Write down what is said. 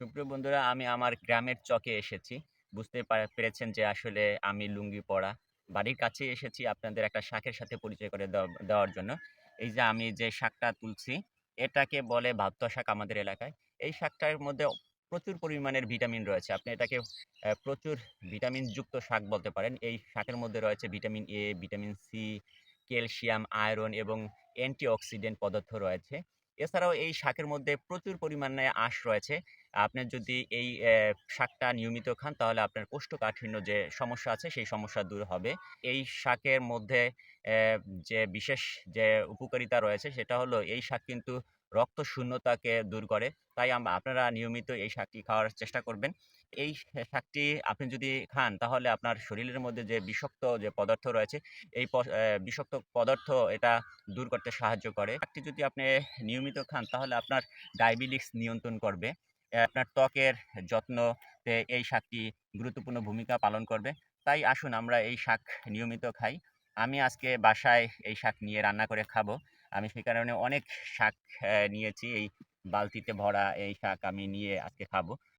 সুপ্রিয় বন্ধুরা, আমি আমার গ্রামের চকে এসেছি। বুঝতে পেরেছেন যে আসলে আমি লুঙ্গি পরা। বাড়ির কাছেই এসেছি আপনাদের একটা শাকের সাথে পরিচয় করে দেওয়ার জন্য। এই যে আমি যে শাকটা তুলছি, এটাকে বলে ভাপ্ত শাক আমাদের এলাকায়। এই শাকটার মধ্যে প্রচুর পরিমাণের ভিটামিন রয়েছে। আপনি এটাকে প্রচুর ভিটামিনযুক্ত শাক বলতে পারেন। এই শাকের মধ্যে রয়েছে vitamin A, vitamin C, calcium, iron এবং অ্যান্টিঅক্সিডেন্ট পদার্থ রয়েছে। এছাড়াও এই শাকের মধ্যে প্রচুর পরিমাণে আঁশ রয়েছে। আপনি যদি এই শাকটা নিয়মিত খান তাহলে আপনার কোষ্ঠকাঠিন্য যে সমস্যা আছে সেই সমস্যা দূর হবে। এই শাকের মধ্যে যে বিশেষ যে উপকারিতা রয়েছে সেটা হলো এই শাক কিন্তু রক্ত শূন্যতাকে দূর করে। তাই আপনারা নিয়মিত এই শাকটি খাওয়ার চেষ্টা করবেন। এই শাকটি আপনি যদি খান তাহলে আপনার শরীরের মধ্যে যে বিষাক্ত যে পদার্থ রয়েছে এই বিষাক্ত পদার্থ এটা দূর করতে সাহায্য করে। শাকটি যদি আপনি নিয়মিত খান তাহলে আপনার ডায়াবেটিস নিয়ন্ত্রণ করবে। আপনার ত্বকের যত্নতে এই শাকটি গুরুত্বপূর্ণ ভূমিকা পালন করবে। তাই আসুন আমরা এই শাক নিয়মিত খাই। আমি আজকে বাসায় এই শাক নিয়ে রান্না করে খাবো। আমি সে কারণে অনেক শাক নিয়েছি। এই বালতিতে ভরা এই শাক আমি নিয়ে আজকে খাবো।